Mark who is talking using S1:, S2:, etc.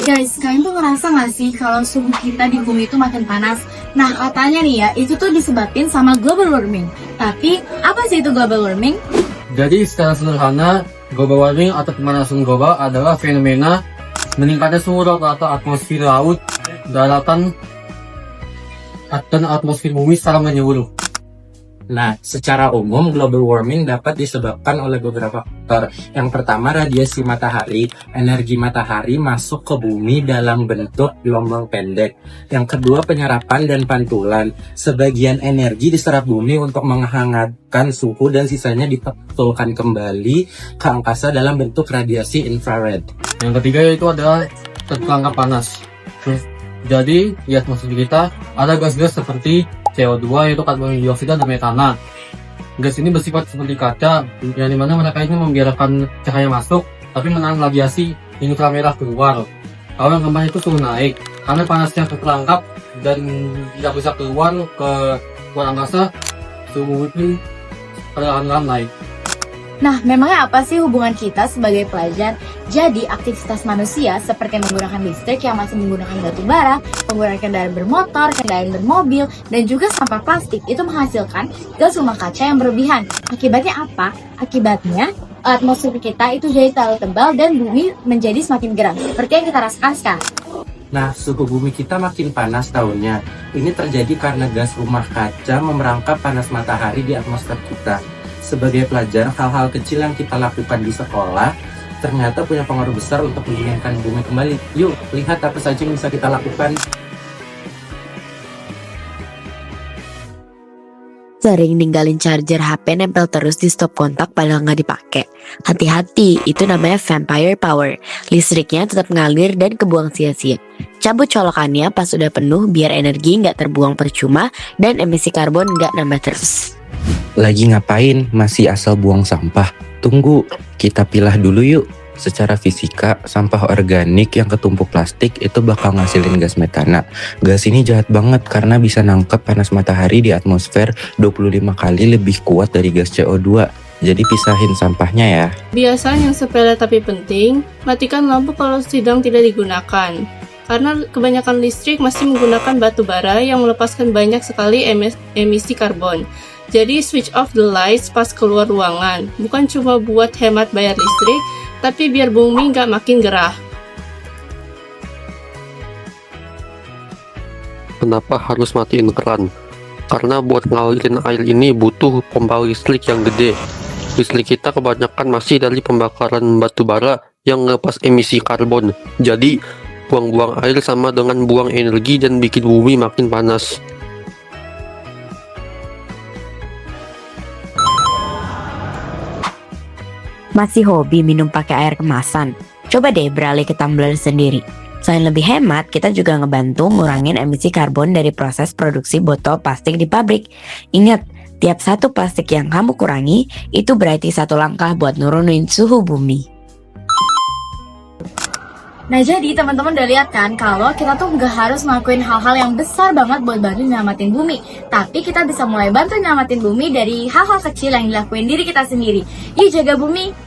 S1: Guys, kalian tuh ngerasa gak sih kalau suhu kita di bumi itu makin panas? Nah, katanya nih ya, itu tuh disebabkan sama global warming. Tapi, apa sih itu global warming?
S2: Jadi secara sederhana, global warming atau pemanasan global adalah fenomena meningkatnya suhu rata-rata atmosfer laut, daratan, dan atmosfer bumi secara menyeluruh.
S3: Nah, secara umum global warming dapat disebabkan oleh beberapa faktor. Yang pertama, radiasi matahari. Energi matahari masuk ke bumi dalam bentuk gelombang pendek. Yang kedua, penyerapan dan pantulan. Sebagian energi diserap bumi untuk menghangatkan suhu dan sisanya dipantulkan kembali ke angkasa dalam bentuk radiasi infrared.
S2: Yang ketiga yaitu adalah terperangkap panas. Jadi, di atmosfer kita ada gas-gas seperti CO2 yaitu karbon dioksida dan metana. Gas ini bersifat seperti kaca, yang dimana mereka ini membiarkan cahaya masuk, tapi menahan radiasi inframerah keluar. Kalau yang keempat itu suhu naik, karena panasnya terperangkap dan tidak bisa keluar ke luar angkasa, suhu bumi perlahan-lahan naik.
S1: Nah, memangnya apa sih hubungan kita sebagai pelajar? Jadi, aktivitas manusia seperti menggunakan listrik yang masih menggunakan batu bara, penggunaan kendaraan bermotor, kendaraan bermobil, dan juga sampah plastik itu menghasilkan gas rumah kaca yang berlebihan. Akibatnya apa? Akibatnya, atmosfer kita itu jadi terlalu tebal dan bumi menjadi semakin geram, seperti yang kita rasakan sekarang.
S3: Nah, suhu bumi kita makin panas tahunnya. Ini terjadi karena gas rumah kaca memerangkap panas matahari di atmosfer kita. Sebagai pelajar, hal-hal kecil yang kita lakukan di sekolah ternyata punya pengaruh besar untuk mendinginkan bumi kembali. Yuk, lihat apa saja yang bisa kita lakukan.
S4: Sering ninggalin charger HP nempel terus di stop kontak padahal nggak dipakai. Hati-hati, itu namanya vampire power. Listriknya tetap ngalir dan kebuang sia-sia. Cabut colokannya pas udah penuh biar energi nggak terbuang percuma dan emisi karbon nggak nambah terus.
S5: Lagi ngapain? Masih asal buang sampah? Tunggu, kita pilah dulu yuk. Secara fisika, sampah organik yang ketumpuk plastik itu bakal ngasilin gas metana. Gas ini jahat banget karena bisa nangkep panas matahari di atmosfer 25 kali lebih kuat dari gas CO2. Jadi pisahin sampahnya ya.
S6: Biasa yang sepele tapi penting, matikan lampu kalau sedang tidak digunakan. Karena kebanyakan listrik masih menggunakan batu bara yang melepaskan banyak sekali emisi karbon. Jadi switch off the lights pas keluar ruangan, bukan cuma buat hemat bayar listrik, tapi biar bumi nggak makin gerah.
S7: Kenapa harus matiin keran? Karena buat ngalirin air ini butuh pompa listrik yang gede. Listrik kita kebanyakan masih dari pembakaran batu bara yang ngelepas emisi karbon. Jadi, buang-buang air sama dengan buang energi dan bikin bumi makin panas.
S4: Masih hobi minum pakai air kemasan? Coba deh beralih ke tumbler sendiri. Selain lebih hemat, kita juga ngebantu ngurangin emisi karbon dari proses produksi botol plastik di pabrik. Ingat, tiap satu plastik yang kamu kurangi, itu berarti satu langkah buat nurunin suhu bumi.
S1: Nah, jadi teman-teman udah lihat kan kalau kita tuh nggak harus ngelakuin hal-hal yang besar banget buat bantu nyelamatin bumi. Tapi kita bisa mulai bantu nyelamatin bumi dari hal-hal kecil yang dilakuin diri kita sendiri. Yuk jaga bumi!